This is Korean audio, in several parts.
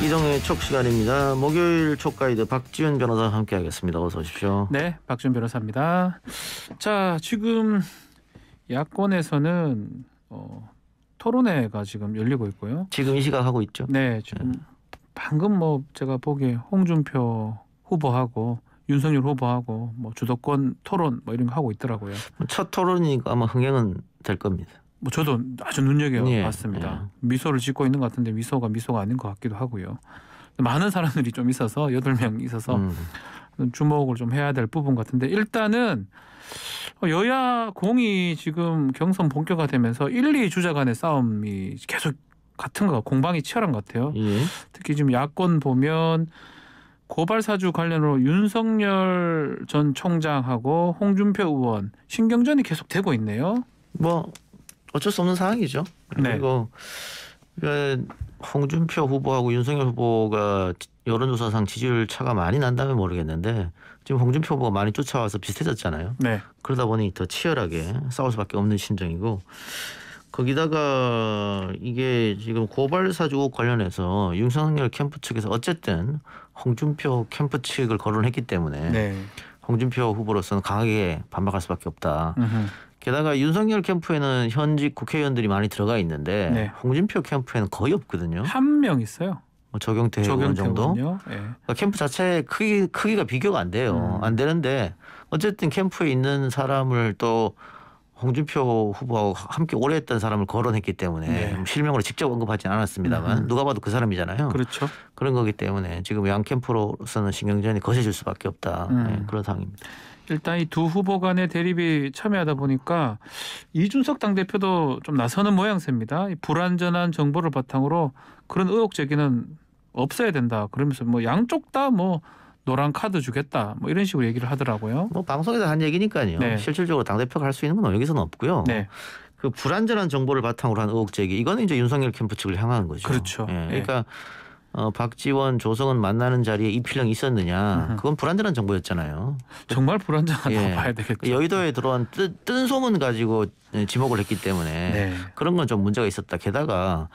이정의 촉 시간입니다. 목요일 촉 가이드 박지훈 변호사와 함께하겠습니다. 어서 오십시오. 네, 박지훈 변호사입니다. 자, 지금 야권에서는 토론회가 지금 열리고 있고요. 지금 이 시각 하고 있죠. 네, 지금 방금 제가 보기에 홍준표 후보하고 윤석열 후보하고 주도권 토론 이런 거 하고 있더라고요. 첫 토론이니까 아마 흥행은 될 겁니다. 저도 아주 눈여겨봤습니다. 미소를 짓고 있는 것 같은데 미소가 아닌 것 같기도 하고요. 많은 사람들이 좀 있어서 8명 있어서 주목을 좀 해야 될 부분 같은데, 일단은 여야 공이 지금 경선 본격화되면서 1, 2 주자 간의 싸움이 계속 같은 거, 공방이 치열한 것 같아요. 예. 특히 지금 야권 보면 고발 사주 관련으로 윤석열 전 총장하고 홍준표 의원 신경전이 계속 되고 있네요. 어쩔 수 없는 상황이죠. 네. 그리고 홍준표 후보하고 윤석열 후보가 여론조사상 지지율 차가 많이 난다면 모르겠는데 지금 홍준표 후보가 많이 쫓아와서 비슷해졌잖아요. 네. 그러다 보니 더 치열하게 싸울 수밖에 없는 심정이고, 거기다가 이게 지금 고발 사주 의혹 관련해서 윤석열 캠프 측에서 어쨌든 홍준표 캠프 측을 거론했기 때문에 네. 홍준표 후보로서는 강하게 반박할 수밖에 없다. 게다가 윤석열 캠프에는 현직 국회의원들이 많이 들어가 있는데 네. 홍준표 캠프에는 거의 없거든요. 한 명 있어요. 조경태 의원 정도. 네. 그러니까 캠프 자체 크기가 비교가 안 돼요. 안 되는데 어쨌든 캠프에 있는 사람을 또 홍준표 후보하고 함께 오래 했던 사람을 거론했기 때문에 네. 실명으로 직접 언급하지는 않았습니다만 누가 봐도 그 사람이잖아요. 그렇죠. 그런 거기 때문에 지금 양 캠프로서는 신경전이 거세질 수밖에 없다. 그런 상황입니다. 일단 이 두 후보 간의 대립이 첨예하다 보니까 이준석 당대표도 좀 나서는 모양새입니다. 이 불완전한 정보를 바탕으로 그런 의혹 제기는 없어야 된다. 그러면서 양쪽 다 노란 카드 주겠다. 이런 식으로 얘기를 하더라고요. 방송에서 한 얘기니까요. 네. 실질적으로 당대표가 할 수 있는 건 여기서는 없고요. 네. 그 불완전한 정보를 바탕으로 한 의혹 제기, 이거는 이제 윤석열 캠프 측을 향한 거죠. 그렇죠. 그러니까 박지원, 조성은 만나는 자리에 이필령이 있었느냐. 그건 불완전한 정보였잖아요. 정말 불완전하다고 봐야 되겠죠. 여의도에 들어온 뜬 소문 가지고 지목을 했기 때문에 네. 그런 건 좀 문제가 있었다. 게다가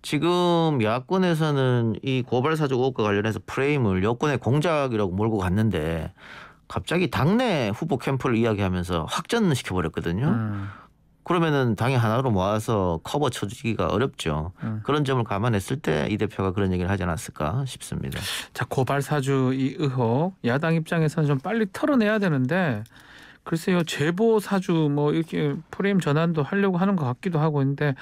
지금 야권에서는 이 고발사주 의혹과 관련해서 프레임을 여권의 공작이라고 몰고 갔는데 갑자기 당내 후보 캠프를 이야기하면서 확전시켜버렸거든요. 그러면은 당이 하나로 모아서 커버 쳐주기가 어렵죠. 그런 점을 감안했을 때 이 대표가 그런 얘기를 하지 않았을까 싶습니다. 자, 고발 사주 이 의혹, 야당 입장에서는 좀 빨리 털어내야 되는데 글쎄요, 제보 사주 이렇게 프레임 전환도 하려고 하는 것 같기도 하고 있는데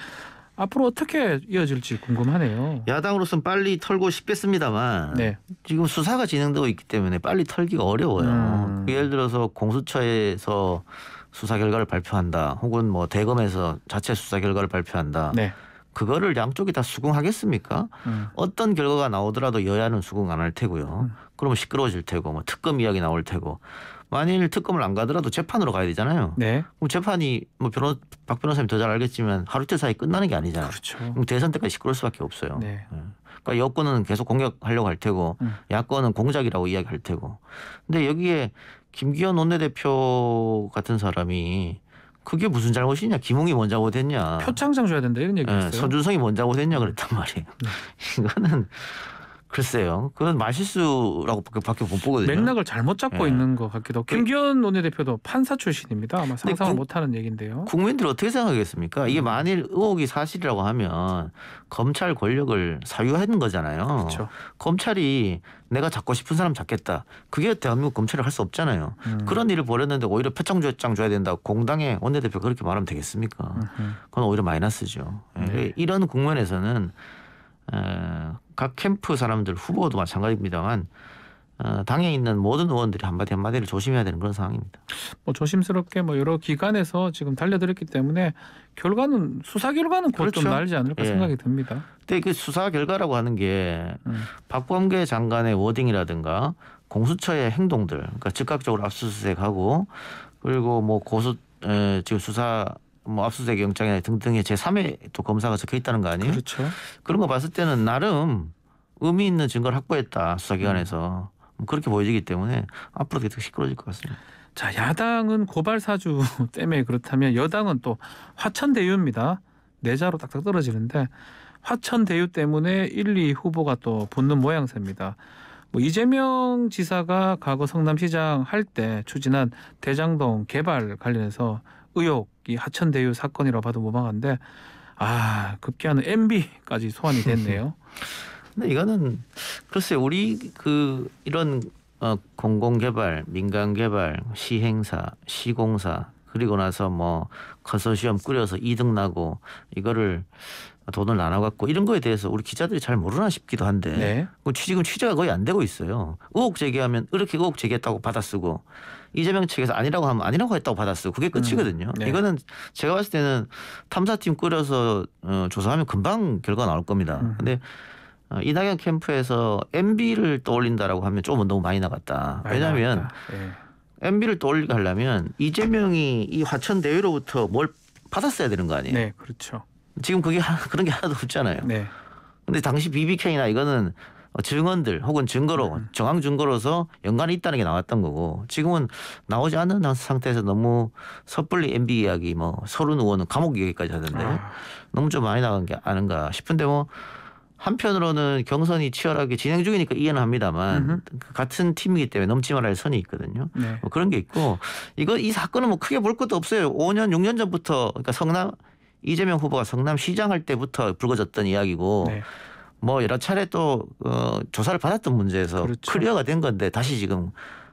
앞으로 어떻게 이어질지 궁금하네요. 야당으로서는 빨리 털고 싶겠습니다만 네. 지금 수사가 진행되고 있기 때문에 빨리 털기가 어려워요. 예를 들어서 공수처에서 수사 결과를 발표한다, 혹은 대검에서 자체 수사 결과를 발표한다. 네. 그거를 양쪽이 다 수긍하겠습니까? 어떤 결과가 나오더라도 여야는 수긍 안 할 테고요. 그러면 시끄러워질 테고 특검 이야기 나올 테고, 만일 특검을 안 가더라도 재판으로 가야 되잖아요. 네. 그럼 재판이 박 변호사님 더 잘 알겠지만 하루 이틀 사이 끝나는 게 아니잖아요. 그렇죠. 그럼 대선 때까지 시끄러울 수밖에 없어요. 네. 그러니까 여권은 계속 공격하려고 할 테고 야권은 공작이라고 이야기할 테고. 근데 여기에 김기현 원내대표 같은 사람이 그게 무슨 잘못이냐, 김웅이 뭔 잘못했냐, 표창장 줘야 된다 이런 얘기했어요. 손준성이 뭔 잘못했냐 그랬단 말이에요. 이거는 글쎄요, 그건 말실수라고 밖에 못 보거든요. 맥락을 잘못 잡고 있는 것 같기도 하고. 김기현 원내대표도 판사 출신입니다. 아마 상상을 못하는 얘기인데요. 국민들이 어떻게 생각하겠습니까? 이게 만일 의혹이 사실이라고 하면 검찰 권력을 사유하는 거잖아요. 그렇죠. 검찰이 내가 잡고 싶은 사람 잡겠다. 그게 대한민국 검찰이 할 수 없잖아요. 그런 일을 벌였는데 오히려 표창장 줘야 된다. 공당의 원내대표 그렇게 말하면 되겠습니까? 그건 오히려 마이너스죠. 이런 국면에서는 각 캠프 사람들, 후보도 마찬가지입니다만 당에 있는 모든 의원들이 한마디를 조심해야 되는 그런 상황입니다. 조심스럽게 여러 기관에서 지금 달려들었기 때문에 수사 결과는 곧 좀 그렇죠. 나지 않을까 생각이 듭니다. 근데 그 수사 결과라고 하는 게 박범계 장관의 워딩이라든가 공수처의 행동들, 그러니까 즉각적으로 압수수색하고, 그리고 지금 수사 압수수색 영장이나 등등의 제3의 또 검사가 적혀 있다는 거 아니에요? 그렇죠. 그런 거 봤을 때는 나름 의미 있는 증거를 확보했다, 수사기관에서. 그렇게 보여지기 때문에 앞으로 계속 시끄러워질 것 같습니다. 자, 야당은 고발 사주 때문에 그렇다면 여당은 또 화천대유입니다. 내자로 딱딱 떨어지는데 화천 대유 때문에 1, 2 후보가 또 붙는 모양새입니다. 뭐 이재명 지사가 과거 성남시장 할 때 추진한 대장동 개발 관련해서 의혹이 하천 대유 사건이라고 봐도 무방한데 급기야는 MB까지 소환이 됐네요. 근데 이거는 글쎄 우리 이런 공공개발, 민간개발, 시행사, 시공사 그리고 나서 뭐 컨소시엄 꾸려서 이득 나고 이거를 돈을 나눠 갖고 이런 거에 대해서 우리 기자들이 잘 모르나 싶기도 한데 네. 지금 취재가 거의 안 되고 있어요. 의혹 제기하면 이렇게 의혹 제기했다고 받아쓰고 이재명 측에서 아니라고 하면 아니라고 했다고 받아쓰고 그게 끝이거든요. 네. 이거는 제가 봤을 때는 탐사팀 꾸려서 조사하면 금방 결과 나올 겁니다. 근데 이낙연 캠프에서 MB를 떠올린다라고 하면 조금 너무 많이 나갔다. 왜냐하면 MB를 떠올리게 하려면 이재명이 이 화천 대유로부터 뭘 받았어야 되는 거 아니에요. 네, 그렇죠. 지금 그런 게 하나도 없잖아요. 네. 근데 당시 BBK나 이거는 증언들 혹은 증거로 정황 증거로서 연관이 있다는 게 나왔던 거고 지금은 나오지 않은 상태에서 너무 섣불리 MB 이야기 뭐 서른 의원은 감옥 얘기까지 하던데 너무 좀 많이 나간 게 아닌가 싶은데 뭐 한편으로는 경선이 치열하게 진행 중이니까 이해는 합니다만 같은 팀이기 때문에 넘지 말아야 선이 있거든요. 네. 뭐 그런 게 있고 이 사건은 뭐 크게 볼 것도 없어요. 5년 6년 전부터 그러니까 이재명 후보가 성남시장 할 때부터 불거졌던 이야기고 네. 뭐 여러 차례 또 조사를 받았던 문제에서 그렇죠. 클리어가 된 건데 다시 지금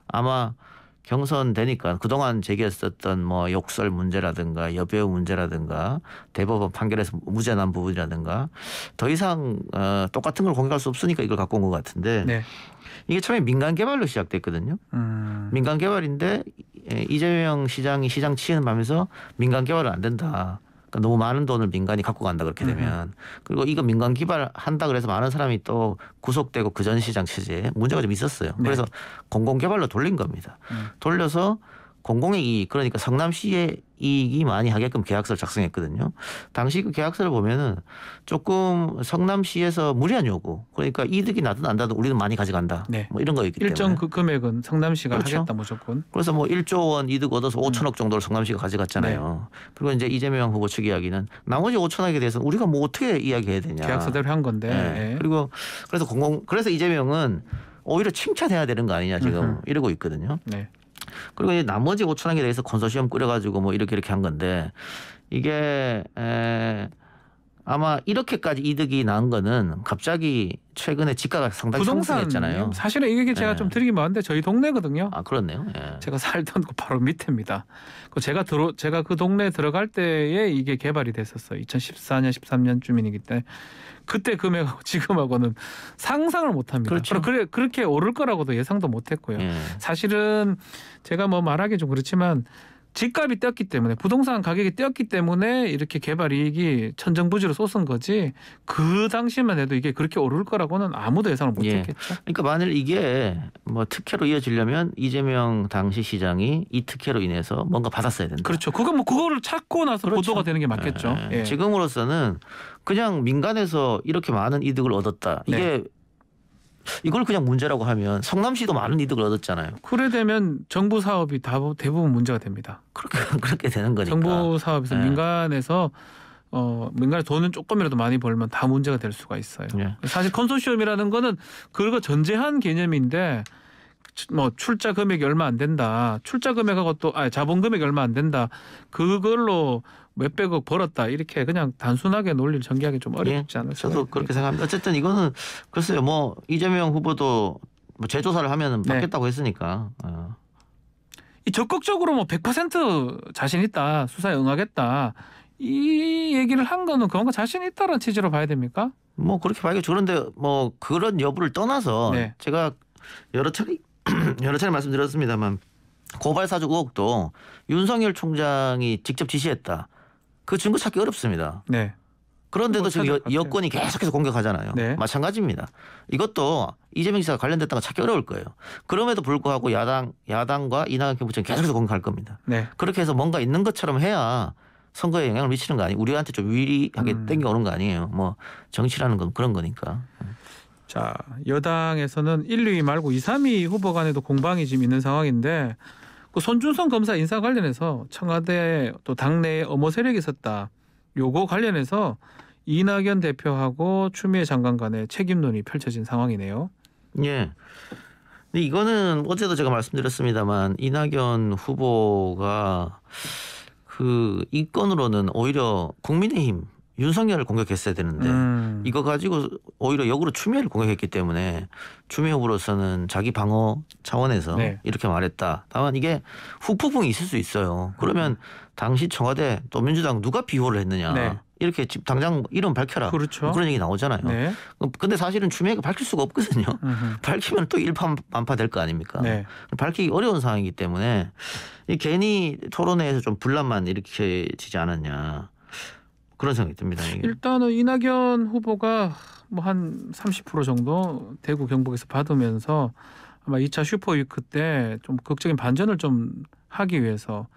아마 경선 되니까 그동안 제기했었던 뭐 욕설 문제라든가 여배우 문제라든가 대법원 판결에서 무죄 난 부분이라든가 더 이상 똑같은 걸 공개할 수 없으니까 이걸 갖고 온 것 같은데 네. 이게 처음에 민간 개발로 시작됐거든요. 민간 개발인데 이재명 시장이 시장 취임하면서 민간 개발은 안 된다. 그러니까 너무 많은 돈을 민간이 갖고 간다 그렇게 되면 그리고 이거 민간 개발한다 그래서 많은 사람이 또 구속되고 그 전 시장 체제에 문제가 좀 있었어요. 네. 그래서 공공개발로 돌린 겁니다. 돌려서 공공의 이익 그러니까 성남시의 이익이 많이 하게끔 계약서를 작성했거든요. 당시 그 계약서를 보면은 조금 성남시에서 무리한 요구 그러니까 이득이 나든 안 나든 우리는 많이 가져간다. 네. 뭐 이런 거였기 때문에. 일정 그 금액은 성남시가 그렇죠. 하겠다 무조건. 그래서 뭐 1조 원 이득 얻어서 5천억 정도를 성남시가 가져갔잖아요. 그리고 이제 이재명 후보 측 이야기는 나머지 5천억에 대해서 우리가 뭐 어떻게 이야기해야 되냐. 계약서대로 한 건데. 네. 그리고 그래서 이재명은 오히려 칭찬해야 되는 거 아니냐 지금 이러고 있거든요. 네. 그리고 이제 나머지 5천억에 대해서 컨소시엄 꾸려가지고 뭐 이렇게 한 건데 이게 아마 이렇게까지 이득이 난 거는 갑자기 최근에 지가가 상당히 상승했잖아요. 사실은 이게 제가 좀 드리기 뭐한데 저희 동네거든요. 그렇네요. 예. 제가 살던 그 바로 밑에입니다. 제가 그 동네에 들어갈 때에 이게 개발이 됐었어요. 2014년 13년쯤이기 때문에 그때 금액하고 지금하고는 상상을 못합니다. 그렇죠. 그렇게 오를 거라고도 예상도 못했고요. 예. 사실은 제가 뭐 말하기 좀 그렇지만 집값이 뛰었기 때문에 부동산 가격이 뛰었기 때문에 이렇게 개발 이익이 천정부지로 솟은 거지 그 당시만 해도 이게 그렇게 오를 거라고는 아무도 예상을 못했겠죠. 그러니까 만일 이게 뭐 특혜로 이어지려면 이재명 당시 시장이 이 특혜로 인해서 뭔가 받았어야 된다. 그렇죠. 그거를 찾고 나서 그렇죠. 보도가 되는 게 맞겠죠. 예. 지금으로서는 그냥 민간에서 이렇게 많은 이득을 얻었다. 이게 이걸 그냥 문제라고 하면 성남시도 많은 이득을 얻었잖아요. 그래 되면 정부 사업이 대부분 문제가 됩니다. 그렇게 되는 거니까. 정부 사업에서 민간에서 민간의 돈은 조금이라도 많이 벌면 다 문제가 될 수가 있어요. 사실 컨소시엄이라는 거는 그거 전제한 개념인데 뭐 출자 금액이 얼마 안 된다. 출자 금액하고 또 자본 금액이 얼마 안 된다. 그걸로 몇백억 벌었다. 이렇게 그냥 단순하게 논리를 전개하기 좀 어렵지 않을까요? 저도 그렇게 생각합니다. 어쨌든 이거는 글쎄요. 뭐 이재명 후보도 뭐 재조사를 하면 받겠다고 했으니까. 이 적극적으로 뭐 100% 자신 있다. 수사에 응하겠다. 이 얘기를 한 거는 그만큼 자신 있다는 취지로 봐야 됩니까? 뭐 그렇게 봐야겠죠. 그런데 뭐 그런 여부를 떠나서 제가 여러 차례 말씀드렸습니다만 고발 사주 의혹도 윤석열 총장이 직접 지시했다. 그 증거 찾기 어렵습니다. 네. 그런데도 지금 여권이 계속해서 공격하잖아요. 마찬가지입니다. 이것도 이재명 지사가 관련됐다는 거 찾기 어려울 거예요. 그럼에도 불구하고 야당과 이낙연 캠프는 계속해서 공격할 겁니다. 그렇게 해서 뭔가 있는 것처럼 해야 선거에 영향을 미치는 거 아니에요. 우리한테 좀 유리하게 땡겨오는 거 아니에요. 뭐 정치라는 건 그런 거니까. 자, 여당에서는 1, 2위 말고 2, 3위 후보 간에도 공방이 지금 있는 상황인데 그 손준성 검사 인사 관련해서 청와대 또 당내에 엄호 세력이 있었다. 요거 관련해서 이낙연 대표하고 추미애 장관 간의 책임론이 펼쳐진 상황이네요. 예. 근데 이거는 어제도 제가 말씀드렸습니다만 이낙연 후보가 이 건으로는 오히려 국민의힘 윤석열을 공격했어야 되는데 이거 가지고 오히려 역으로 추미애를 공격했기 때문에 추미애 후보로서는 자기 방어 차원에서 네. 이렇게 말했다. 다만 이게 후폭풍이 있을 수 있어요. 그러면 당시 청와대 또 민주당 누가 비호를 했느냐. 네. 이렇게 집 당장 이름 밝혀라. 그렇죠. 뭐 그런 얘기 나오잖아요. 네. 근데 사실은 추미애가 밝힐 수가 없거든요. 밝히면 또 일파만파 될 거 아닙니까? 네. 밝히기 어려운 상황이기 때문에 괜히 토론회에서 좀 분란만 일으켜지지 않았냐. 그런 생각이 듭니다. 이게. 일단은 이낙연 후보가 뭐 한 30% 정도 대구 경북에서 받으면서 아마 2차 슈퍼위크 때 좀 극적인 반전을 좀 하기 위해서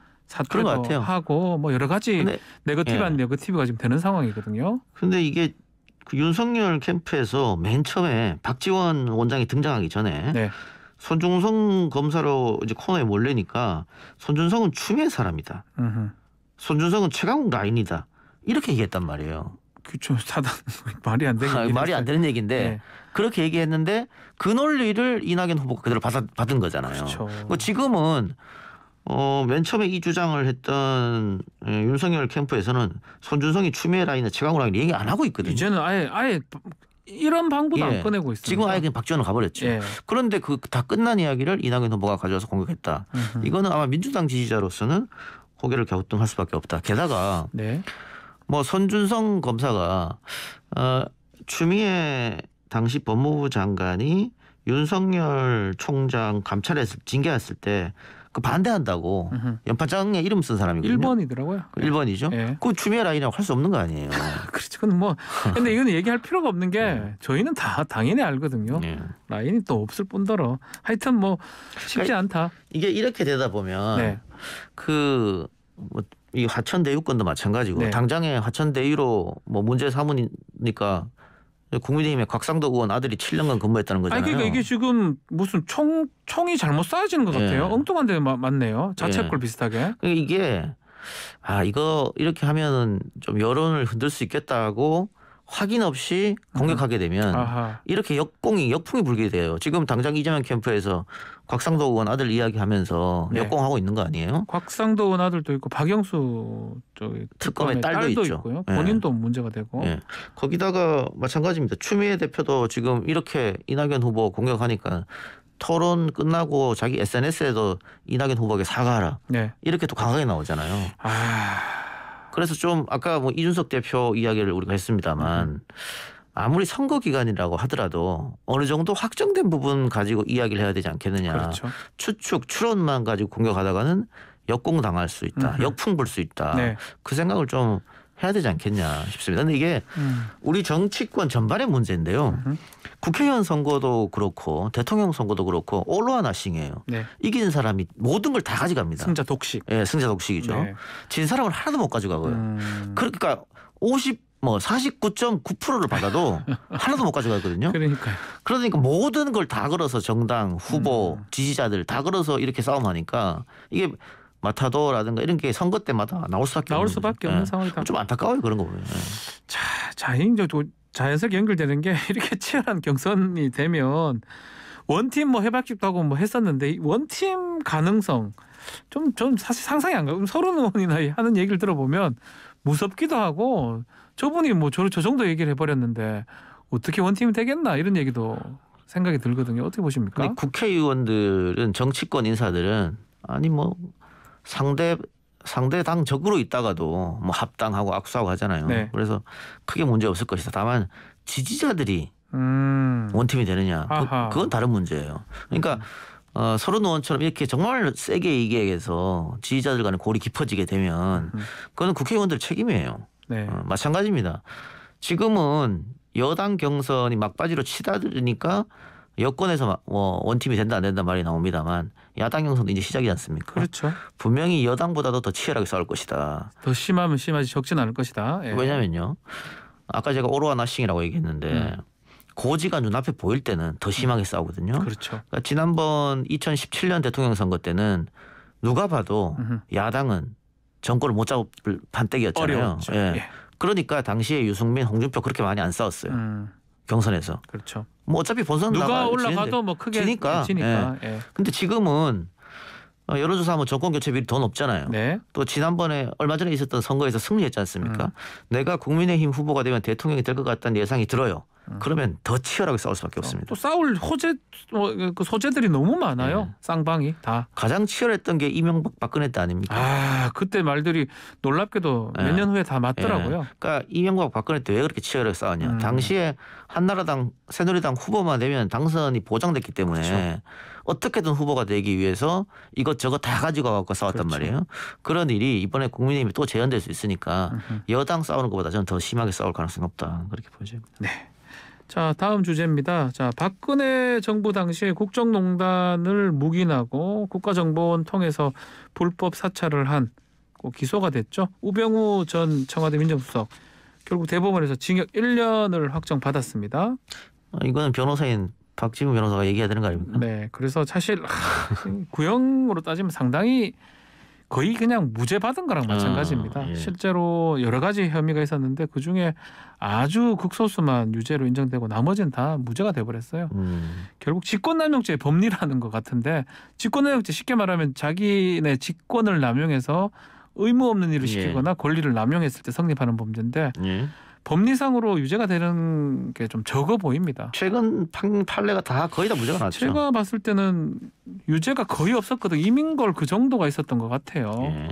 그런 것 사퇴도 같아요. 하고 뭐 여러 가지 근데, 네거티브 예. 안 네거티브가 지금 되는 상황이거든요. 근데 이게 그 윤석열 캠프에서 맨 처음에 박지원 원장이 등장하기 전에 네. 손준성 검사로 이제 코너에 몰리니까 손준성은 추미애 사람이다. 손준성은 최강욱 라인이다. 이렇게 얘기했단 말이에요. 그쵸. 사단 말이 안 되는 말이 안 되는 얘기인데 네. 그렇게 얘기했는데 그 논리를 이낙연 후보가 그대로 받은 거잖아요. 그렇죠. 지금은 맨 처음에 이 주장을 했던 윤석열 캠프에서는 손준성이 추미애 라인이나 최강욱 라인 얘기 안 하고 있거든요. 이제는 아예 이런 방법도 안 꺼내고 있습니다. 지금 아예 그냥 박지원으로 가버렸죠. 예. 그런데 그 다 끝난 이야기를 이낙연 후보가 가져와서 공격했다. 이거는 아마 민주당 지지자로서는 고개를 갸우뚱할 수밖에 없다. 게다가 네. 뭐 손준성 검사가 추미애 당시 법무부 장관이 윤석열 총장 감찰했을 징계했을 때 그 반대한다고 연판장에 이름 쓴 사람이거든요. 1번이더라고요. 1번이죠. 예. 그 추미애 라인이라고 할 수 없는 거 아니에요. 그렇죠. 근데 근데 이거는 얘기할 필요가 없는 게 저희는 다 당연히 알거든요. 예. 라인이 또 없을 뿐더러 하여튼 뭐 쉽지 않다. 이게 이렇게 되다 보면 네. 이 화천대유권도 마찬가지고 네. 당장에 화천대유로 뭐 문제 삼으니까 국민의힘의 곽상도 의원 아들이 7년간 근무했다는 거잖아요. 아니 그러니까 이게 지금 무슨 총이 잘못 쏴지는 것 같아요. 예. 엉뚱한 데 맞네요. 자책골 예. 비슷하게. 그러니까 이게 이거 이렇게 하면은 좀 여론을 흔들 수 있겠다고 확인 없이 공격하게 되면 아하. 이렇게 역풍이 불게 돼요. 지금 당장 이재명 캠프에서 곽상도 의원 아들 이야기하면서 네. 역공하고 있는 거 아니에요? 곽상도 의원 아들도 있고 박영수 특검의 딸도 있죠. 있고요. 예. 본인도 문제가 되고. 예. 거기다가 마찬가지입니다. 추미애 대표도 지금 이렇게 이낙연 후보 공격하니까 토론 끝나고 자기 SNS에도 이낙연 후보에게 사과하라. 네. 이렇게 또 강하게 나오잖아요. 그래서 좀 아까 뭐 이준석 대표 이야기를 우리가 했습니다만 아무리 선거 기간이라고 하더라도 어느 정도 확정된 부분 가지고 이야기를 해야 되지 않겠느냐. 그렇죠. 추측, 추론만 가지고 공격하다가는 역공 당할 수 있다. 역풍 불 수 있다. 네. 그 생각을 좀 해야 되지 않겠냐 싶습니다. 근데 이게 우리 정치권 전반의 문제인데요. 국회의원 선거도 그렇고 대통령 선거도 그렇고 올로아나싱이에요. 네. 이긴 사람이 모든 걸 다 가져갑니다. 승자 독식. 예, 승자 독식이죠. 네. 진 사람은 하나도 못 가져가고요. 그러니까 49.9%를 받아도 하나도 못 가져가거든요. 그러니까 모든 걸 다 걸어서 정당, 후보, 지지자들 다 걸어서 이렇게 싸움하니까 이게 마타도라든가 이런 게 선거 때마다 나올 수밖에 없는 상황이다. 좀 안타까워요 그런 거 보면. 자연스럽게 연결되는 게 이렇게 치열한 경선이 되면 원팀 뭐 해박식도 하고 뭐 했었는데 원팀 가능성 좀 사실 상상이 안 가요. 서른 의원이나 하는 얘기를 들어보면 무섭기도 하고 저분이 뭐 저 정도 얘기를 해버렸는데 어떻게 원팀이 되겠나 이런 얘기도 생각이 들거든요. 어떻게 보십니까? 근데 국회의원들은 정치권 인사들은 아니 뭐 상대 당 적으로 있다가도 뭐 합당하고 악수하고 하잖아요. 네. 그래서 크게 문제 없을 것이다. 다만 지지자들이 원팀이 되느냐 그건 다른 문제예요. 그러니까 서른 의원처럼 이렇게 정말 세게 얘기해서 지지자들 간의 골이 깊어지게 되면 그거는 국회의원들 책임이에요. 네. 마찬가지입니다. 지금은 여당 경선이 막바지로 치닫으니까 여권에서 뭐 원팀이 된다 안 된다 말이 나옵니다만 야당 경선도 이제 시작이지 않습니까? 그렇죠. 분명히 여당보다도 더 치열하게 싸울 것이다. 더 심하면 심하지 적진 않을 것이다. 예. 왜냐면요. 아까 제가 오로아나싱이라고 얘기했는데 고지가 눈앞에 보일 때는 더 심하게 싸우거든요. 그렇죠. 그러니까 지난번 2017년 대통령 선거 때는 누가 봐도 야당은 정권을 못 잡을 판때기였잖아요. 어려웠죠. 예. 예. 그러니까 당시에 유승민, 홍준표 그렇게 많이 안 싸웠어요. 경선에서. 그렇죠. 뭐 어차피 본선 누가 올라가도 뭐 크게 지니까. 예. 근데 지금은 여론조사하면 정권 교체 비율이 더 높잖아요. 네. 또 지난번에 얼마 전에 있었던 선거에서 승리했지 않습니까? 내가 국민의힘 후보가 되면 대통령이 될 것 같다는 예상이 들어요. 그러면 더 치열하게 싸울 수밖에 없습니다. 또 싸울 그 소재들이 너무 많아요. 네. 쌍방이 다. 가장 치열했던 게 이명박 박근혜 때 아닙니까? 아 그때 말들이 놀랍게도 몇 년 후에 다 맞더라고요. 그러니까 이명박 박근혜 때 왜 그렇게 치열하게 싸웠냐? 당시에 한나라당, 새누리당 후보만 되면 당선이 보장됐기 때문에 그렇죠. 어떻게든 후보가 되기 위해서 이것저것 다 가지고 갖고 싸웠단 그렇죠. 말이에요. 그런 일이 이번에 국민의힘이 또 재현될 수 있으니까 여당 싸우는 것보다 저는 더 심하게 싸울 가능성이 없다. 그렇게 보여져요. 네. 자 다음 주제입니다. 자 박근혜 정부 당시에 국정농단을 묵인하고 국가정보원 통해서 불법 사찰을 한 기소가 됐죠. 우병우 전 청와대 민정수석 결국 대법원에서 징역 1년을 확정받았습니다. 이거는 변호사인 박지훈 변호사가 얘기해야 되는 거 아닙니까? 네, 그래서 사실 구형으로 따지면 상당히 거의 그냥 무죄 받은 거랑 마찬가지입니다. 예. 실제로 여러 가지 혐의가 있었는데 그 중에 아주 극소수만 유죄로 인정되고 나머지는 다 무죄가 돼버렸어요. 결국 직권남용죄의 법리라는 것 같은데 직권남용죄 쉽게 말하면 자기네 직권을 남용해서 의무 없는 일을 시키거나 권리를 남용했을 때 성립하는 범죄인데 예. 법리상으로 유죄가 되는 게 좀 적어 보입니다. 최근 판례가 다 거의 다 무죄가 났죠. 제가 봤을 때는 유죄가 거의 없었거든. 이민걸 그 정도가 있었던 것 같아요. 예.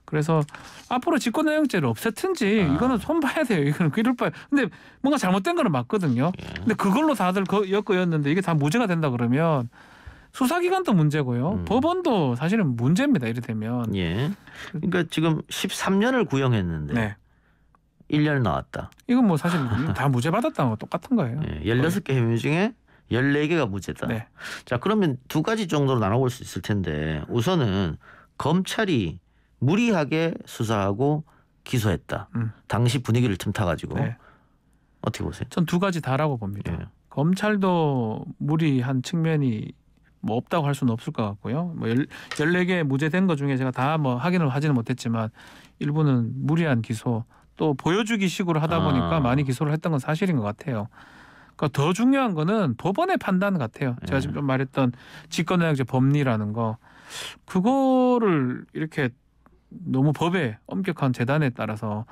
그래서 앞으로 직권남용죄를 없애든지 이거는 손봐야 돼요. 이거는 이럴 바에. 근데 뭔가 잘못된 거는 맞거든요. 예. 근데 그걸로 다들 엮어였는데 이게 다 무죄가 된다 그러면 수사기관도 문제고요. 법원도 사실은 문제입니다. 이래 되면. 예. 그러니까 지금 13년을 구형했는데 네. 1년 나왔다. 이건 뭐 사실 다 무죄 받았다는 거 똑같은 거예요. 예. 16개 혐의 중에 14개가 무죄다. 네. 자, 그러면 두 가지 정도로 나눠볼 수 있을 텐데 우선은 검찰이 무리하게 수사하고 기소했다. 당시 분위기를 틈타가지고. 네. 어떻게 보세요? 전 두 가지 다라고 봅니다. 예. 검찰도 무리한 측면이 뭐 없다고 할 수는 없을 것 같고요. 뭐 14개 무죄된 것 중에 제가 다 뭐 확인을 하지는 못했지만 일부는 무리한 기소 또 보여주기 식으로 하다 보니까 많이 기소를 했던 건 사실인 것 같아요. 그러니까 더 중요한 거는 법원의 판단 같아요. 제가 지금 좀 말했던 직권남용죄 법리라는 거 그거를 이렇게 너무 법의 엄격한 재단에 따라서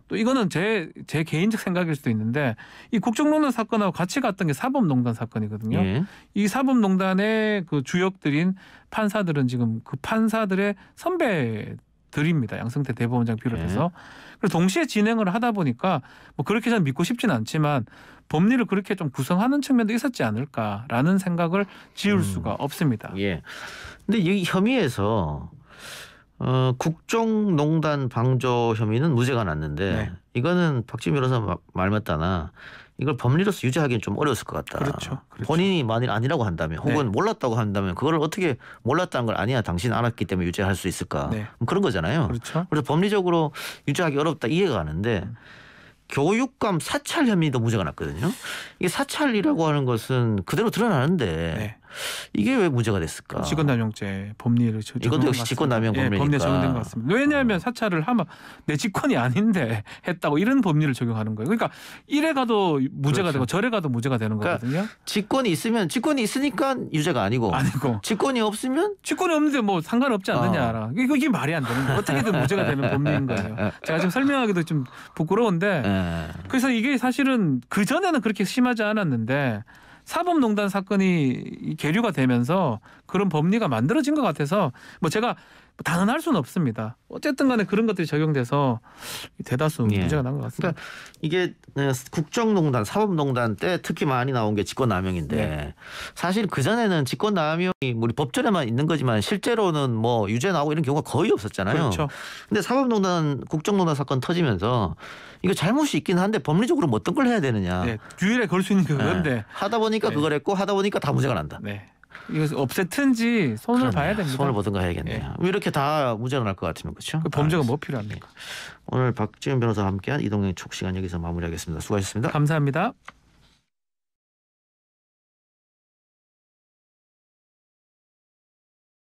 또 이거는 제 개인적 생각일 수도 있는데 이 국정농단 사건하고 같이 갔던 게 사법농단 사건이거든요. 예. 이 사법농단의 그 주역들인 판사들은 지금 그 판사들의 선배들입니다. 양승태 대법원장 비롯해서. 그래서 동시에 진행을 하다 보니까 뭐 그렇게 저는 믿고 싶지는 않지만 법리를 그렇게 좀 구성하는 측면도 있었지 않을까라는 생각을 지울 수가 없습니다. 예. 근데 이 혐의에서 국정농단 방조 혐의는 무죄가 났는데 네. 이거는 박지훈 변호사 말 맞다나 이걸 법리로서 유죄하기는 좀 어려웠을 것 같다. 그렇죠. 본인이 만일 아니라고 한다면 혹은 몰랐다고 한다면 그걸 어떻게 몰랐다는 걸 아니야 당신 알았기 때문에 유죄할 수 있을까. 네. 그런 거잖아요. 그렇죠. 그래서 법리적으로 유죄하기 어렵다 이해가 가는데 교육감 사찰 혐의도 무죄가 났거든요. 이게 사찰이라고 하는 것은 그대로 드러나는데 네. 이게 왜 무죄가 됐을까? 직권남용죄 법리를 이것도 역시 직권남용 법리니까. 법리에 적용된 것 같습니다. 왜냐하면 사찰을 하면 내 직권이 아닌데 했다고 이런 법리를 적용하는 거예요. 그러니까 이래 가도 무죄가 그렇죠. 되고 저래 가도 무죄가 되는 그러니까 거거든요. 직권이 있으니까 유죄가 아니고 직권이 없으면 직권이 없는데 뭐 상관없지 않느냐. 이게 말이 안 되는 거예요. 어떻게든 무죄가 되는 법리인 거예요. 제가 지금 설명하기도 좀 부끄러운데 그래서 이게 사실은 그전에는 그렇게 심하지 않았는데 사법농단 사건이 계류가 되면서 그런 법리가 만들어진 것 같아서 뭐 제가 단언할 수는 없습니다. 어쨌든 간에 그런 것들이 적용돼서 대다수 문제가 난 것 같습니다. 그러니까 이게 국정농단, 사법농단 때 특히 많이 나온 게 직권남용인데 사실 그전에는 직권남용이 우리 법전에만 있는 거지만 실제로는 뭐 유죄 나오고 이런 경우가 거의 없었잖아요. 그렇죠. 근데 사법농단, 국정농단 사건 터지면서 이거 잘못이 있긴 한데 법리적으로 뭐 어떤 걸 해야 되느냐. 네, 규율에 걸 수 있는 게 그건데 하다 보니까 그걸 했고 하다 보니까 다 무죄가 난다. 네. 이거 없애든지 손을 봐야 됩니다. 손을 보든가 해야겠네요. 이렇게 다 무죄가 날 것 같으면 그렇죠? 그 범죄가 뭐 필요합니까? 오늘 박지훈 변호사와 함께한 이동영 촉 시간 여기서 마무리하겠습니다. 수고하셨습니다. 감사합니다.